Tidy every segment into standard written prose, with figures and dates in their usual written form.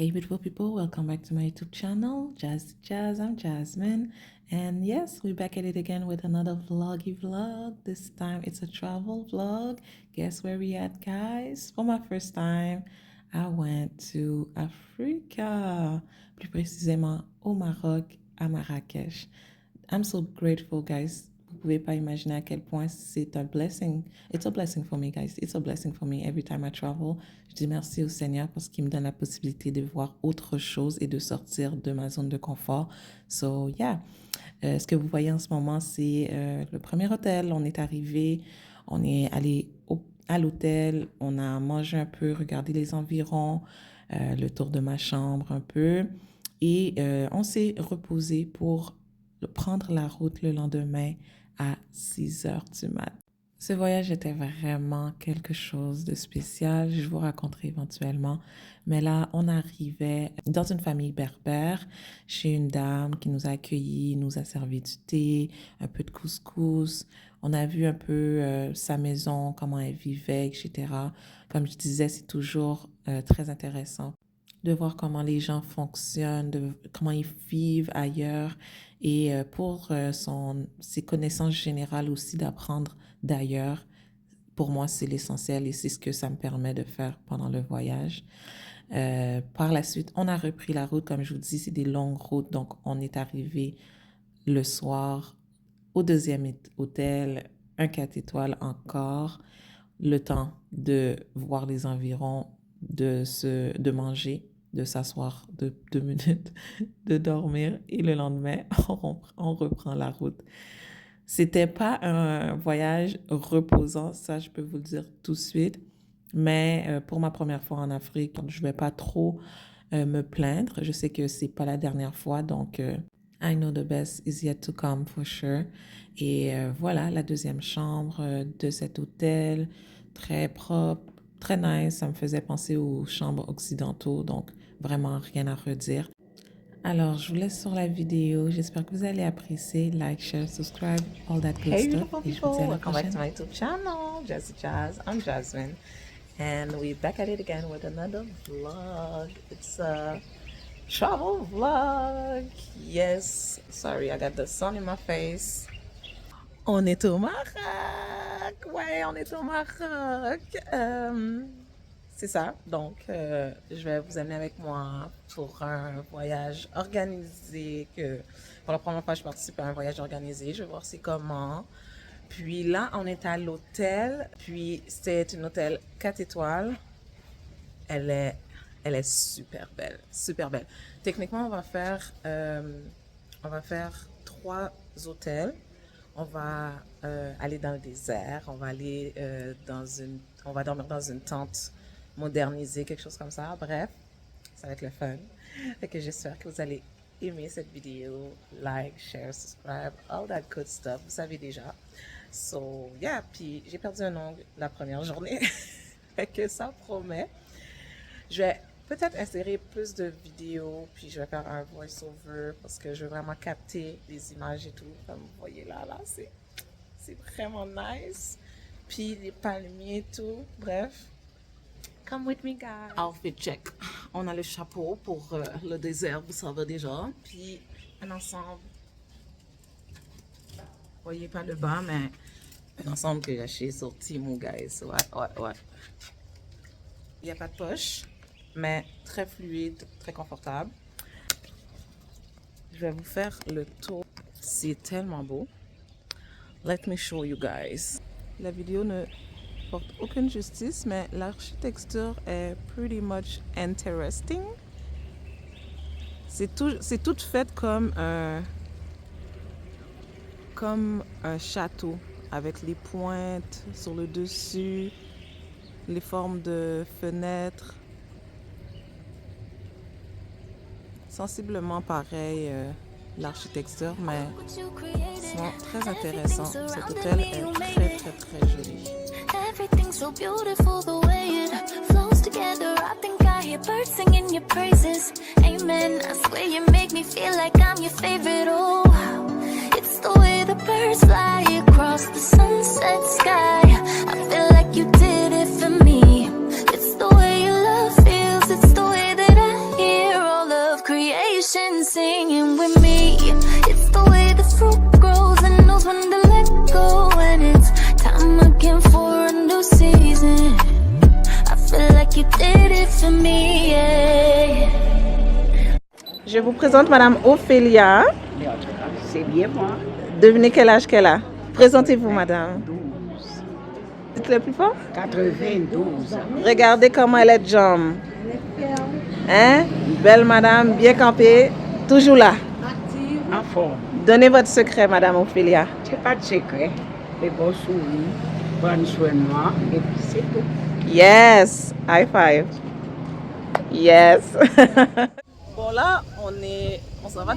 Hey beautiful people, welcome back to my YouTube channel, Jazzy Jazz. I'm Jasmine, and yes, we're back at it again with another vloggy vlog. This time it's a travel vlog. Guess where we at, guys? For my first time, I went to Africa, plus précisément au Maroc, à Marrakech. I'm so grateful, guys. Vous pouvez pas imaginer à quel point c'est un blessing. It's a blessing for me, guys. It's a blessing for me every time I travel. Je dis merci au Seigneur parce qu'il me donne la possibilité de voir autre chose et de sortir de ma zone de confort. So, yeah. Ce que vous voyez en ce moment, c'est le premier hôtel. On est arrivé, on est allé à l'hôtel, on a mangé un peu, regardé les environs, le tour de ma chambre un peu. Et on s'est reposé pour prendre la route le lendemain à 6 heures du mat. Ce voyage était vraiment quelque chose de spécial, je vous raconterai éventuellement. Mais là, on arrivait dans une famille berbère, chez une dame qui nous a accueillis, nous a servi du thé, un peu de couscous. On a vu un peu sa maison, comment elle vivait, etc. Comme je disais, c'est toujours très intéressant de voir comment les gens fonctionnent, comment ils vivent ailleurs et pour ses connaissances générales aussi d'apprendre d'ailleurs. Pour moi, c'est l'essentiel et c'est ce que ça me permet de faire pendant le voyage. Par la suite, on a repris la route. Comme je vous dis, c'est des longues routes. Donc, on est arrivé le soir au deuxième hôtel, un 4 étoiles encore. Le temps de voir les environs, de manger, de s'asseoir 2 minutes, de dormir et le lendemain, on reprend la route. C'était pas un voyage reposant, ça je peux vous le dire tout de suite, mais pour ma première fois en Afrique, je vais pas trop me plaindre. Je sais que c'est pas la dernière fois, donc I know the best is yet to come for sure. Et voilà, la deuxième chambre de cet hôtel, très propre, très nice. Ça me faisait penser aux chambres occidentaux, donc vraiment rien à redire. Alors, je vous laisse sur la vidéo. J'espère que vous allez apprécier. Like, share, subscribe, all that good hey, stuff. beautiful Et je vous dis people, à la welcome back prochaine. to my YouTube channel, Jazzy Jazz. I'm Jasmine, and we're back at it again with another vlog. It's a travel vlog. Yes, sorry, I got the sun in my face. On est au Maroc. Ouais, on est au Maroc. C'est ça. Donc, je vais vous amener avec moi pour un voyage organisé. Pour la première fois, je participe à un voyage organisé. Je vais voir c'est comment. Puis là, on est à l'hôtel. Puis c'est un hôtel 4 étoiles. Elle est super belle. Super belle. Techniquement, on va faire 3 hôtels. On va aller dans le désert. On va aller on va dormir dans une tente modernisée, quelque chose comme ça. Bref, ça va être le fun. Fait que j'espère que vous allez aimer cette vidéo. Like, share, subscribe, all that good stuff. Vous savez déjà. So, yeah. Puis j'ai perdu un ongle la première journée. Fait que ça promet. Je vais peut-être insérer plus de vidéos, puis je vais faire un voice-over parce que je veux vraiment capter les images et tout. Comme vous voyez là, c'est vraiment nice. Puis les palmiers et tout. Bref, come with me, guys. Outfit check. On a le chapeau pour le désert, vous savez déjà. Puis un ensemble. Vous voyez pas le bas, mais un ensemble que j'ai acheté sur Temu, guys. Ouais. Il n'y a pas de poche, mais très fluide, très confortable. Je vais vous faire le tour. C'est tellement beau. Let me show you guys. La vidéo ne porte aucune justice, mais l'architecture est pretty much interesting. C'est tout fait comme un château, avec les pointes sur le dessus, les formes de fenêtres. Sensiblement pareil l'architecture, mais sinon très intéressant. Cet hôtel est très très très joli. Everything's so beautiful the way it flows together. I think I hear birds singing your praises. Amen. I swear you make me feel like I'm your favorite. Oh, it's the way the birds fly across the sunset sky. I feel like you did it for me. It's the way your love feels. It's the way that I hear been singing with me. It's the way the fruit grows and knows when to let go. And it's time again for a new season. I feel like you did it for me, yeah. Je vous présente Madame Ophélia. C'est bien moi. Devinez quel âge qu'elle a. Présentez-vous, Madame. 12. Dites-le plus fort. 92 ans. Regardez comment elle est jambe. Hein? Belle Madame, bien campée, toujours là. En forme. Donnez votre secret, Madame Ophélia. C'est pas de secret. Les beaux sourires, prendre soin de moi, et puis c'est tout. Yes! High five. Yes! Bon là, on s'en va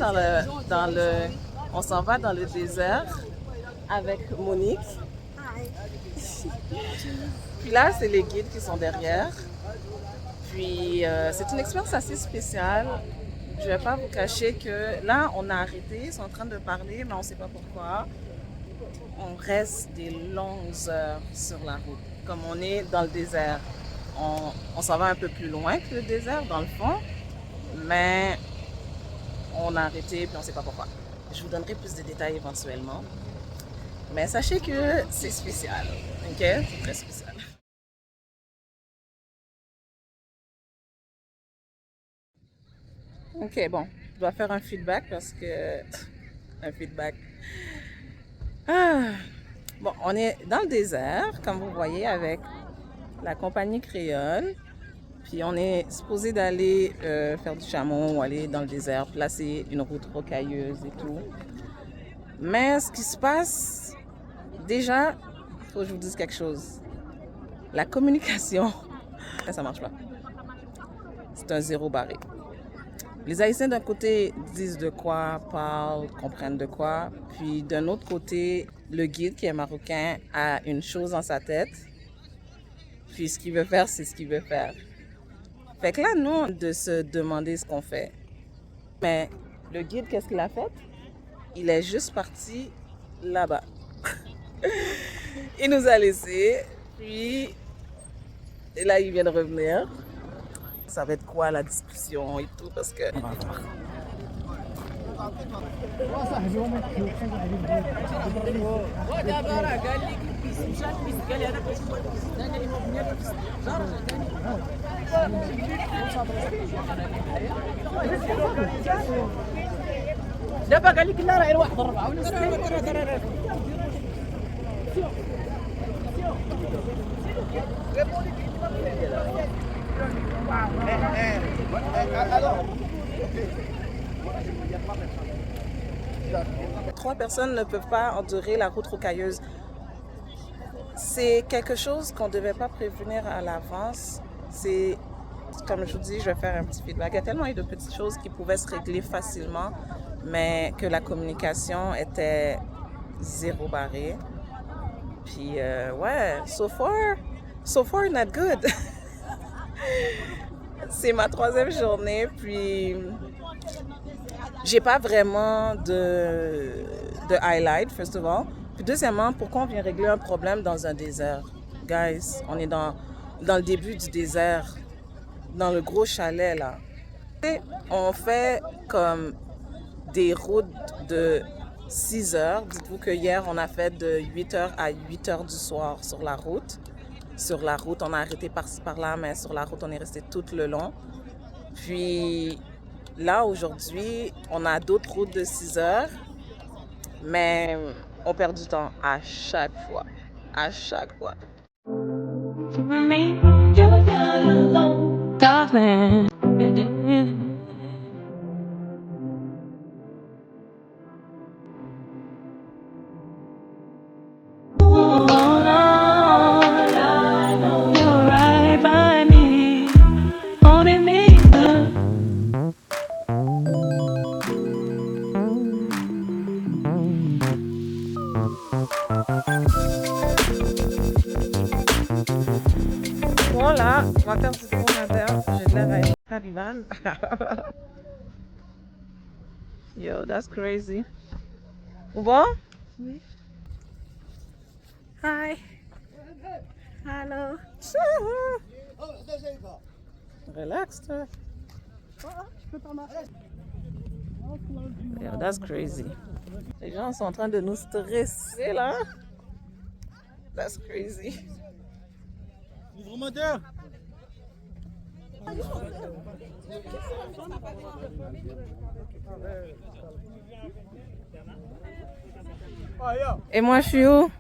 on s'en va dans le désert avec Monique. Puis là, c'est les guides qui sont derrière. Puis c'est une expérience assez spéciale. Je vais pas vous cacher que là, on a arrêté, ils sont en train de parler, mais on sait pas pourquoi. On reste des longues heures sur la route. Comme on est dans le désert, on s'en va un peu plus loin que le désert, dans le fond. Mais on a arrêté, puis on ne sait pas pourquoi. Je vous donnerai plus de détails éventuellement. Mais sachez que c'est spécial. OK? C'est très spécial. OK, bon. Je dois faire un feedback parce que... un feedback. Ah. Bon, on est dans le désert, comme vous voyez, avec la compagnie créole. Puis on est supposé d'aller faire du chameau ou aller dans le désert. Puis là, c'est une route rocailleuse et tout. Mais ce qui se passe, déjà, il faut que je vous dise quelque chose. La communication, ça marche pas. C'est un zéro barré. Les Haïtiens d'un côté disent de quoi, parlent, comprennent de quoi. Puis d'un autre côté, le guide qui est marocain a une chose dans sa tête. Puis ce qu'il veut faire, c'est ce qu'il veut faire. Fait que là, nous, de se demander ce qu'on fait. Mais le guide, qu'est-ce qu'il a fait? Il est juste parti là-bas. Il nous a laissés, puis et là, il vient de revenir. Ça va être quoi la discussion et tout, parce que... Trois personnes ne peuvent pas endurer la route rocailleuse. C'est quelque chose qu'on ne devait pas prévenir à l'avance. C'est, comme je vous dis, je vais faire un petit feedback. Il y a tellement eu de petites choses qui pouvaient se régler facilement, mais que la communication était zéro barrée. Puis, ouais, so far, not good. C'est ma 3e journée, puis j'ai pas vraiment de highlight, first of all. Puis deuxièmement, pourquoi on vient régler un problème dans un désert? Guys, on est dans le début du désert, dans le gros chalet, là. Et on fait comme des routes de 6 heures. Dites-vous que hier, on a fait de 8 heures à 8 heures du soir sur la route. Sur la route, on a arrêté par-ci, par-là, mais sur la route, on est resté tout le long. Puis là, aujourd'hui, on a d'autres routes de 6 heures, mais on perd du temps à chaque fois. À chaque fois. Voilà, on va faire du gros matin. J'ai de l'air à être Taliban. Yo, that's crazy. Bon? Oui. Hi. Hello. Relax, toi. Yeah, that's crazy. Les gens sont en train de nous stresser là. That's crazy. Et moi, je suis où?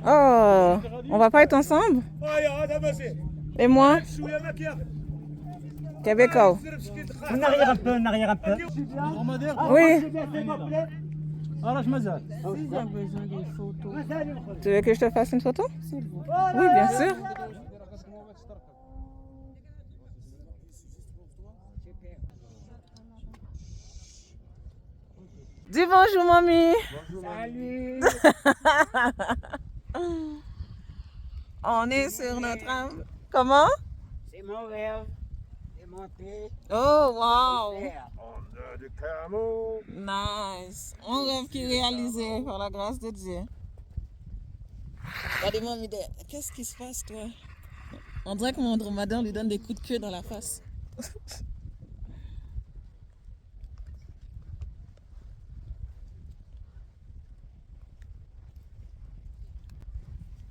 Oh, on va pas être ensemble? Et moi? Québécois. En arrière un peu, en arrière un peu. Oui. Si j'ai besoin des photos. Tu veux que je te fasse une photo? Oui, bien sûr. Dis bonjour, mamie. Salut. On est sur notre âme. Comment? C'est mon rêve. C'est monter. Oh, wow. Faire. Nice. Un rêve qui est réalisé par la grâce de Dieu. Regardez, mamie, qu'est-ce qui se passe, toi? On dirait que mon dromadaire lui donne des coups de queue dans la face.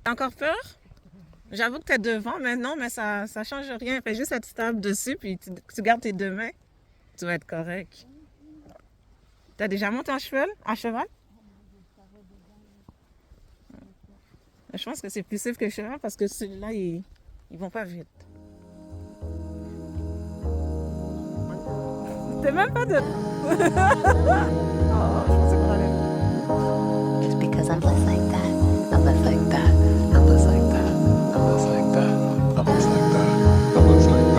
T'as encore peur? J'avoue que t'es devant maintenant, mais ça change rien. Fais juste être stable dessus, puis tu gardes tes deux mains. Tu vas être correct. T'as déjà monté en cheval? Je pense que c'est plus safe que le cheval parce que celui-là, ils vont pas vite. T'es même pas de... Oh, je pensais qu'on allait... It's because I'm blessed like that. I'm blessed like that. I'm blessed like that. I'm blessed like that. I'm blessed like that. I'm blessed like that. I'm blessed like that.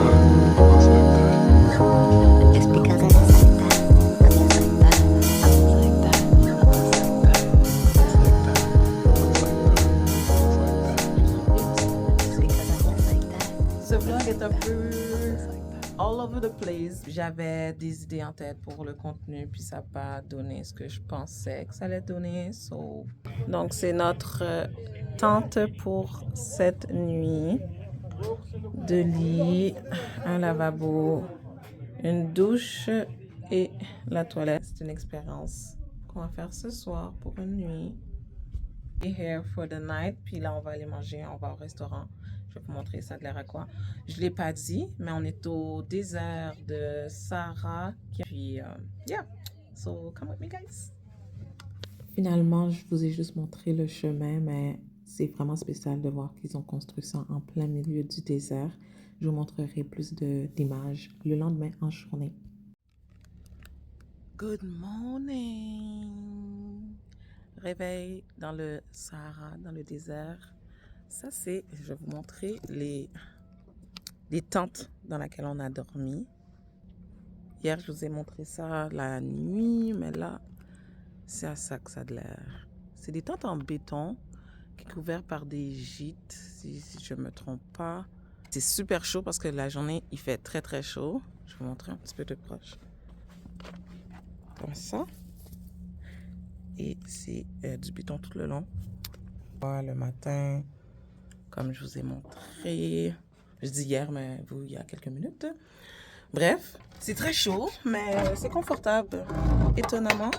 It's because I'm blessed like that. I'm blessed like that. I'm blessed like that. I'm blessed like that. It's because I'm blessed like that. Ce vlog est un peu all over the place. J'avais des idées en tête pour le contenu, puis ça n'a pas donné ce que je pensais que ça allait donner. Donc, c'est notre tente pour cette nuit. 2 lits, un lavabo, une douche et la toilette. C'est une expérience qu'on va faire ce soir pour une nuit. Et here for the night. Puis là, on va aller manger, on va au restaurant. Je vais vous montrer ça de l'air à quoi. Je ne l'ai pas dit, mais on est au désert de Sahara. Puis, yeah. So, come with me, guys. Finalement, je vous ai juste montré le chemin, mais c'est vraiment spécial de voir qu'ils ont construit ça en plein milieu du désert. Je vous montrerai plus d'images le lendemain en journée. Good morning. Réveil dans le Sahara, dans le désert. Ça, c'est, je vais vous montrer les tentes dans lesquelles on a dormi. Hier, je vous ai montré ça la nuit, mais là, c'est à ça que ça a de l'air. C'est des tentes en béton qui sont couvertes par des gîtes, si je ne me trompe pas. C'est super chaud parce que la journée, il fait très, très chaud. Je vais vous montrer un petit peu de proche. Comme ça. Et c'est du béton tout le long. Le matin, comme je vous ai montré, je dis hier, mais vous, il y a quelques minutes. Bref, c'est très chaud, mais c'est confortable. Étonnamment,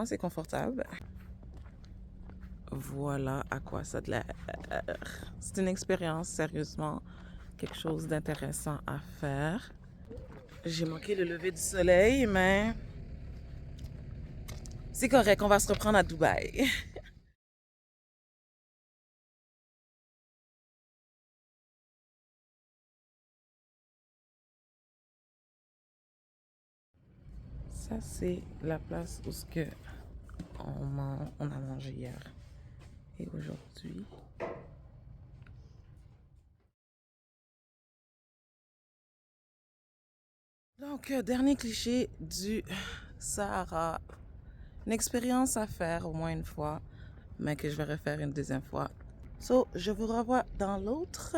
c'est confortable. Voilà à quoi ça a de l'air. C'est une expérience, sérieusement, quelque chose d'intéressant à faire. J'ai manqué le lever du soleil, mais c'est correct, on va se reprendre à Dubaï. Ça, c'est la place où on a mangé hier et aujourd'hui. Donc, dernier cliché du Sahara. Une expérience à faire au moins une fois, mais que je vais refaire une deuxième fois. So, je vous revois dans l'autre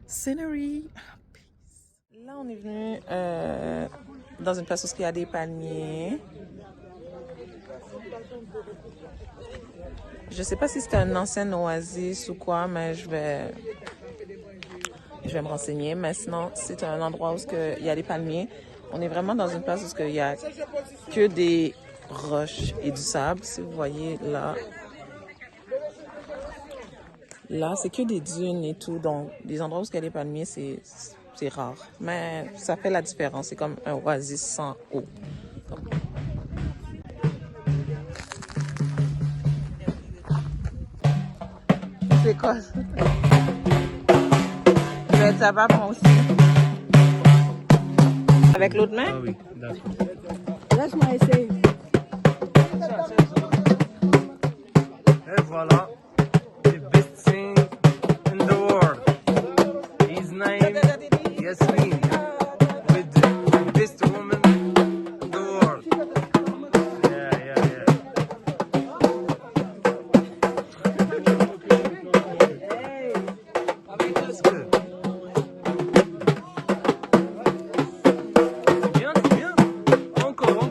scenery. Peace. Là, on est venu dans une place où il y a des palmiers. Je sais pas si c'est un ancien oasis ou quoi, mais je vais je vais me renseigner. Mais sinon, c'est un endroit où il y a des palmiers. On est vraiment dans une place où il y a que des roches et du sable. Si vous voyez là, c'est que des dunes et tout. Donc, des endroits où il y a des palmiers, c'est rare. Mais ça fait la différence. C'est comme un oasis sans eau. C'est quoi ça? Je vais être capable moi aussi. Avec l'autre main? Ah oui, d'accord. Laisse-moi essayer. Et voilà, the best thing in the world. His name Yasmin, with the best woman in the world. Yeah. That's good. C'est bien. Encore.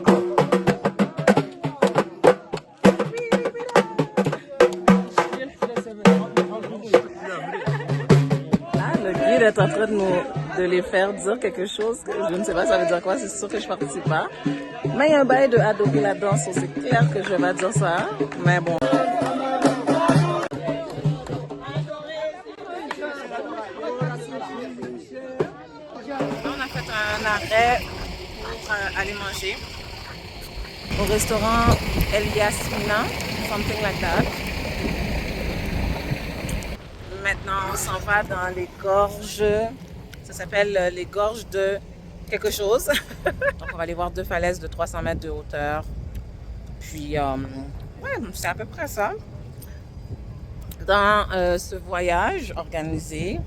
Là, le guide est en train de les faire dire quelque chose que je ne sais pas ça veut dire quoi, c'est sûr que je participe pas. Mais il y a un bail de adorer la danse, c'est clair que je vais pas dire ça, mais bon. On a fait un arrêt pour aller manger au restaurant El Yasmina, something like that. Maintenant, on s'en va dans les gorges. Ça s'appelle les gorges de quelque chose. Donc, on va aller voir 2 falaises de 300 mètres de hauteur. Puis, ouais, c'est à peu près ça. Dans ce voyage organisé,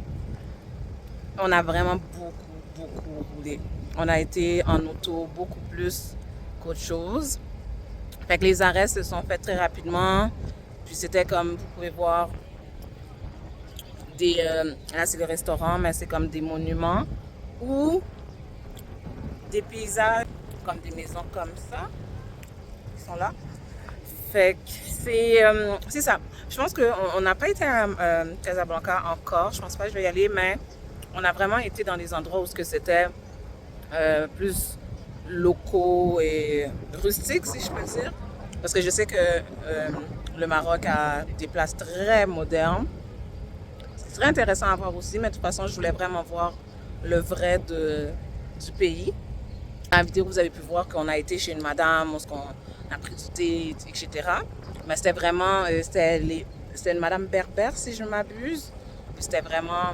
on a vraiment beaucoup roulé. On a été en auto beaucoup plus qu'autre chose. Fait que les arrêts se sont faits très rapidement. Puis, c'était comme, vous pouvez voir, là c'est le restaurant, mais c'est comme des monuments ou des paysages comme des maisons comme ça qui sont là. Fait que c'est ça. Je pense qu'on n'a pas été à Casablanca encore. Je pense pas que je vais y aller, mais on a vraiment été dans des endroits où c'était plus locaux et rustiques, si je peux dire. Parce que je sais que le Maroc a des places très modernes. C'est très intéressant à voir aussi, mais de toute façon, je voulais vraiment voir le vrai du pays. Dans la vidéo, vous avez pu voir qu'on a été chez une madame, où on a pris du thé, etc. Mais c'était vraiment, c'était une madame berbère, si je ne m'abuse. C'était vraiment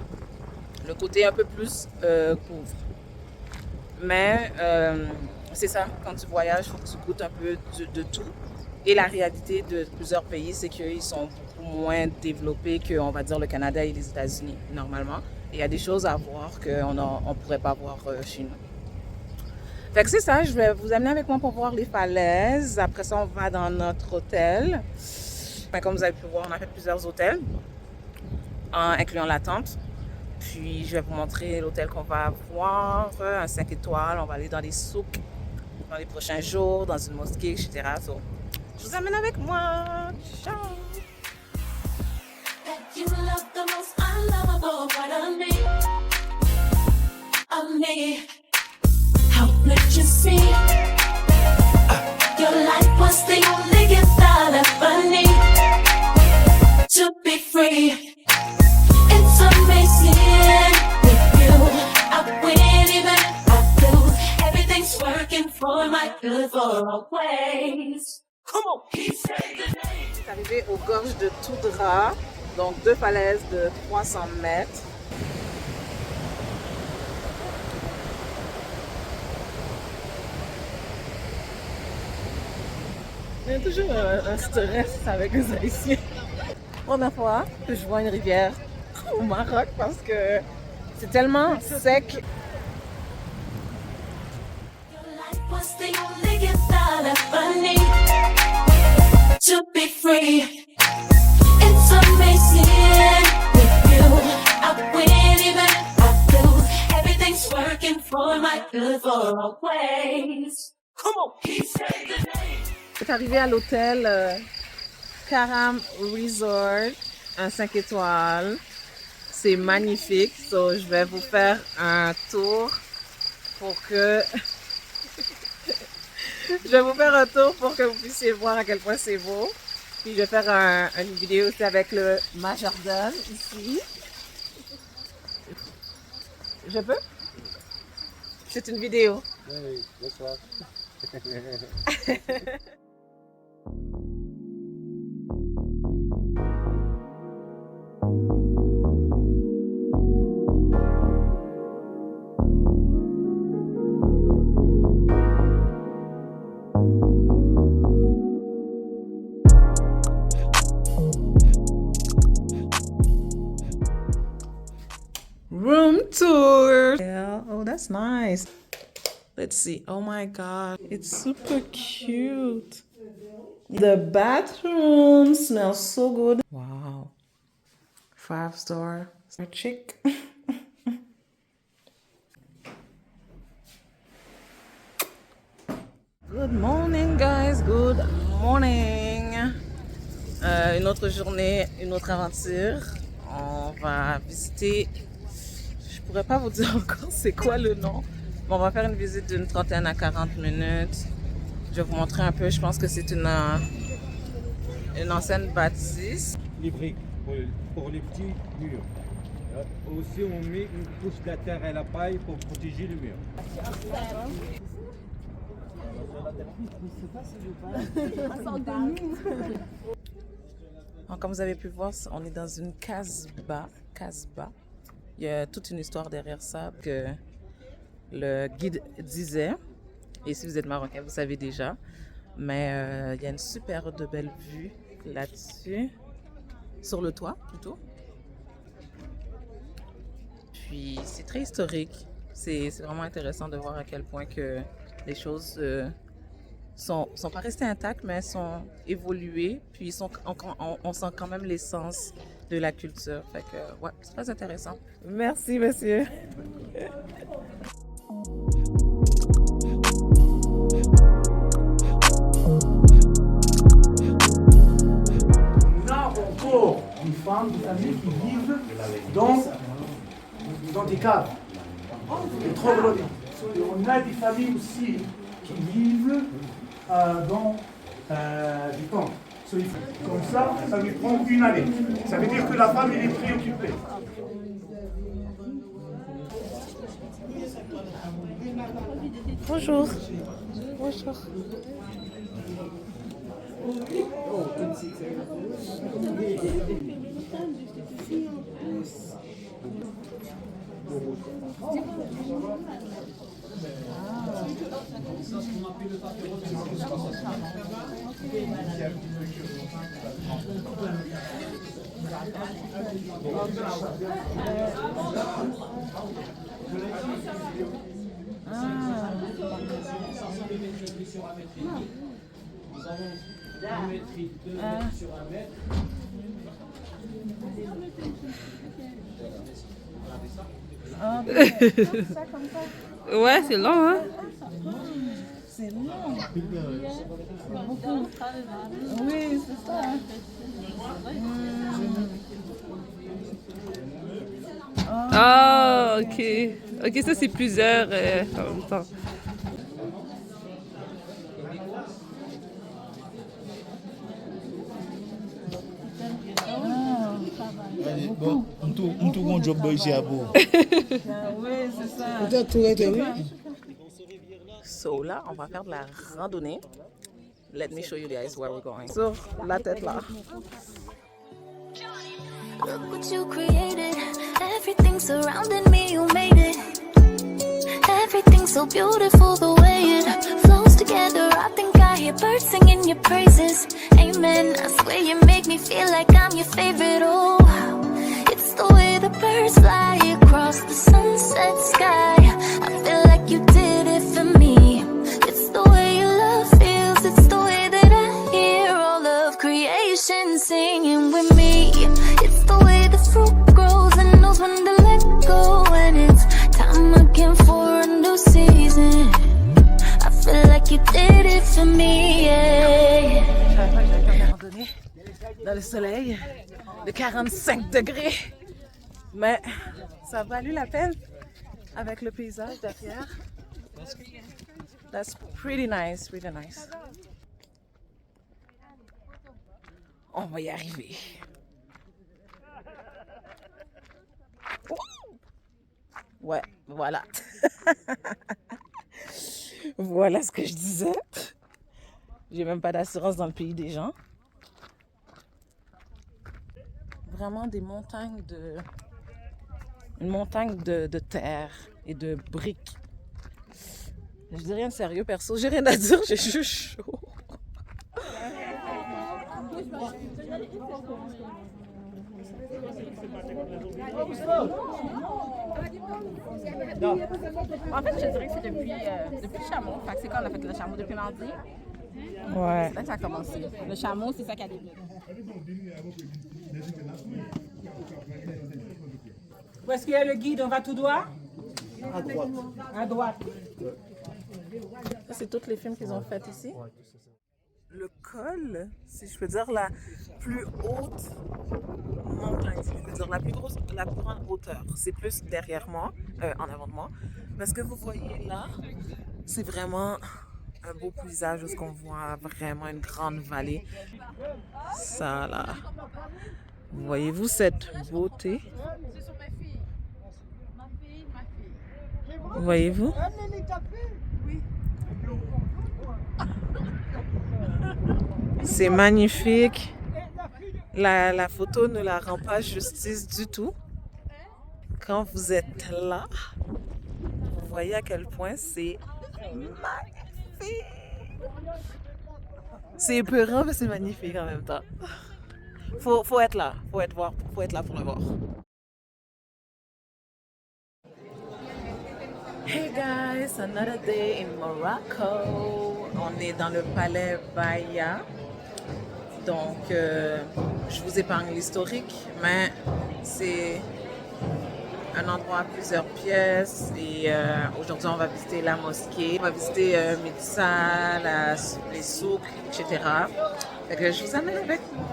le côté un peu plus pauvre. Mais c'est ça, quand tu voyages, il faut que tu goûtes un peu de tout. Et la réalité de plusieurs pays, c'est qu'ils sont beaucoup moins développés que, on va dire, le Canada et les États-Unis, normalement. Et il y a des choses à voir qu'on ne pourrait pas voir chez nous. Fait que c'est ça, je vais vous amener avec moi pour voir les falaises. Après ça, on va dans notre hôtel. Enfin, comme vous avez pu voir, on a fait plusieurs hôtels, incluant la tente. Puis, je vais vous montrer l'hôtel qu'on va voir, un 5 étoiles. On va aller dans les souks dans les prochains jours, dans une mosquée, etc. So, je vous amène avec moi. Ciao! You love the most unlovable part of me. How could you see? Your life was the only gift I'll ever need. To be free. It's amazing with you. I win even if I lose. Everything's working for my good for always. Come on, keep saying the name. On est arrivé aux gorges de Toudra, donc 2 falaises de 300 mètres. Il y a toujours un stress avec les Haïtiens. Première fois que je vois une rivière au Maroc parce que c'est tellement sec. Your life was the only gift I'll ever need. To be free. It's amazing with you. I win even if I lose. Everything's working for my good for always. Come on, keep saying the name. Je suis arrivée à l'hôtel Karam Resort, un 5 étoiles. C'est magnifique. So, je vais vous faire un tour pour que... je vais vous faire un tour pour que vous puissiez voir à quel point c'est beau. Puis je vais faire une vidéo aussi avec le majordome ici. Je peux? C'est une vidéo. Oui, bonsoir. Room tour. Yeah. Oh, that's nice. Let's see. Oh my God. It's super cute. The bathroom smells so good. Wow. 5-star. Chick. Good morning, guys. Good morning. Une autre journée, une autre aventure. On va visiter. Je pourrais pas vous dire encore c'est quoi le nom. Mais on va faire une visite d'une 30 à 40 minutes. Je vais vous montrer un peu. Je pense que c'est une ancienne bâtisse. Les briques pour les petits murs. Aussi, on met une couche de la terre et la paille pour protéger le mur. Alors, comme vous avez pu voir, on est dans une casbah. Il y a toute une histoire derrière ça que le guide disait. Et si vous êtes marocain, vous savez déjà. Mais il y a une super de belle vue là-dessus. Sur le toit, plutôt. Puis, c'est très historique. C'est vraiment intéressant de voir à quel point que les choses sont pas restées intactes, mais sont évoluées. Puis, on sent quand même l'essence de la culture. Fait que, ouais, c'est très intéressant. Merci, monsieur. On a encore des femmes, des familles qui vivent dans des caves. C'est trop drôle. Et on a des familles aussi qui vivent dans des camps. Comme ça lui prend une année. Ça veut dire que la femme elle est préoccupée. Bonjour. Bonjour. Ouais, c'est long, hein? C'est long. Oui, c'est ça. Ah, ok. Ok, ça, c'est plusieurs en même temps. Bon, on trouve un job ici à bout. Oui, c'est ça. Peut-être tout était oui. So là, on va faire de la randonnée. Let me show you guys where we're going. Sur la tête là. Look what you created. Everything surrounding me, you made it. Everything so beautiful, the way it flows together. I think I hear birds singing your praises. Amen. I swear you make me feel like I'm your favorite. Oh, it's the way the birds fly across the sunset sky. I feel like you did it for me. It's the way your love feels. It's the way that I hear all of creation singing with me. It's the way the fruit grows and knows when to let go. And it's time again for a new season. I feel like you did it for me, yeah. J'avais fait une randonnée dans le soleil de 45 degrés. Mais ça a valu la peine avec le paysage derrière. That's pretty nice, pretty nice. On va y arriver. Ouais, voilà. Voilà ce que je disais. J'ai même pas d'assurance dans le pays des gens. Vraiment des montagnes de... Une montagne de terre et de briques. Je dis rien de sérieux, perso. J'ai rien à dire, j'ai juste chaud. En fait, je dirais que c'est depuis Chameau. Fait que c'est quand on a fait le Chameau depuis mardi. Ouais. C'est là que ça a commencé. Le Chameau, c'est ça qui a débuté. Où est-ce qu'il y a le guide? On va tout droit? À droite. À droite. Ça, c'est tous les films qu'ils ont fait ici. Le col, si je peux dire, la plus haute montagne, si je peux dire, la plus grande hauteur. C'est plus derrière moi, en avant de moi. Mais ce que vous voyez là, c'est vraiment un beau paysage où on voit vraiment une grande vallée. Ça là. Voyez-vous cette beauté? Voyez-vous? C'est magnifique. La photo ne la rend pas justice du tout. Quand vous êtes là, vous voyez à quel point c'est magnifique. C'est épeurant, mais c'est magnifique en même temps. Faut être là, faut être là pour le voir. Hey guys, another day in Morocco. On est dans le palais Baïa. Donc, je vous épargne l'historique, mais c'est un endroit à plusieurs pièces. Et aujourd'hui, on va visiter la mosquée, on va visiter Médissa, les souks, etc. Fait que je vous amène avec moi.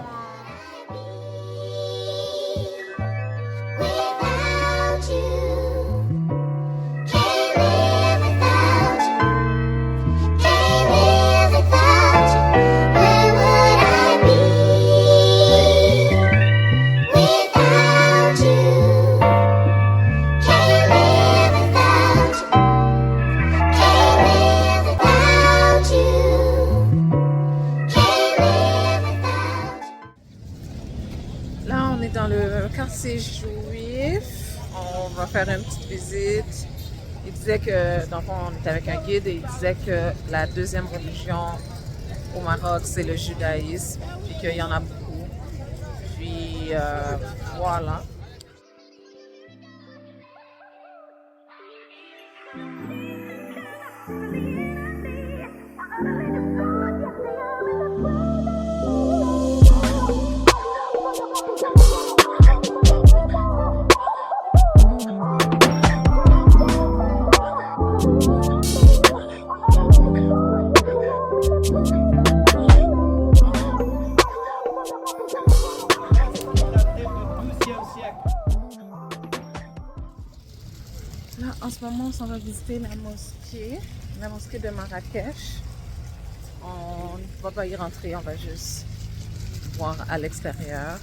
Dans le quartier juif, on va faire une petite visite. Il disait que, dans le fond, on était avec un guide et il disait que la deuxième religion au Maroc, c'est le judaïsme, puis qu'il y en a beaucoup. Puis voilà. Là, en ce moment, on s'en va visiter la mosquée de Marrakech. On ne va pas y rentrer, on va juste voir à l'extérieur.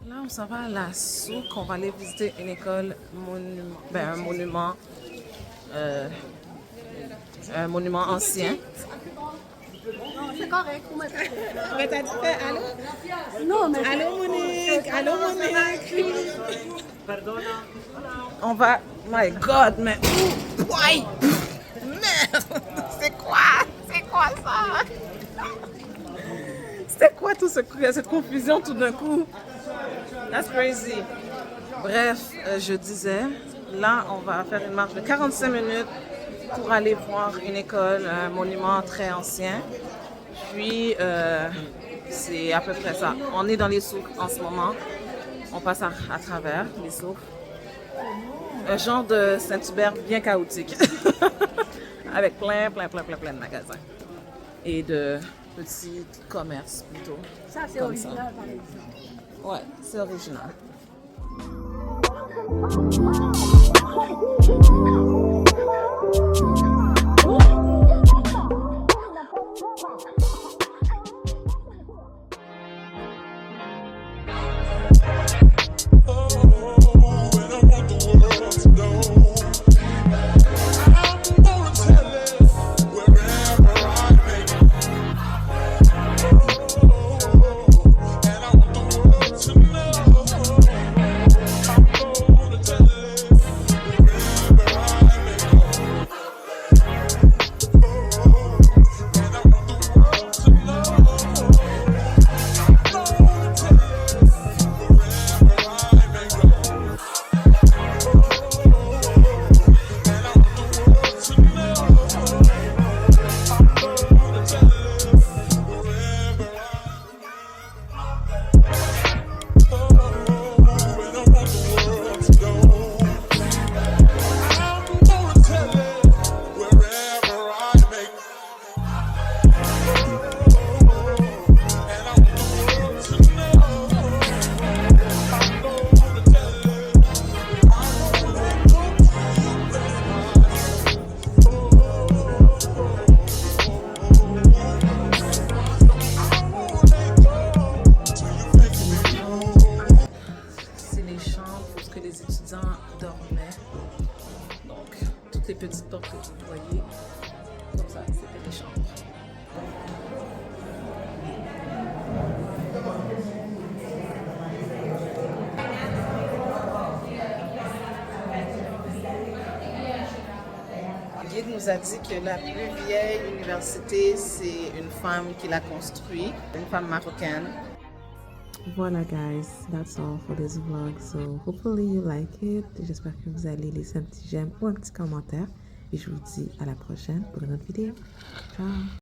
Là, on s'en va à la souk, on va aller visiter une école, un monument ancien. C'est correct, vous mettez. Mais t'as dit allô? Non, mais. Allô Monique! Allô Monique! On va... My God, mais... Why? Merde! C'est quoi? C'est quoi ça? C'était quoi tout cette confusion tout d'un coup? That's crazy. Bref, je disais, là, on va faire une marche de 45 minutes pour aller voir une école, un monument très ancien. Puis, c'est à peu près ça. On est dans les souks en ce moment. On passe à travers les souks. Un genre de Saint-Hubert bien chaotique. Avec plein de magasins. Et de petits commerces plutôt. Ça, c'est original, par exemple. Ouais, c'est original. Les petites portes que vous voyez, comme ça, c'était les chambres. Le guide nous a dit que la plus vieille université, c'est une femme qui l'a construite, une femme marocaine. Voilà guys, that's all for this vlog. So hopefully you like it. J'espère que vous allez laisser un petit j'aime ou un petit commentaire. Et je vous dis à la prochaine pour une autre vidéo. Ciao!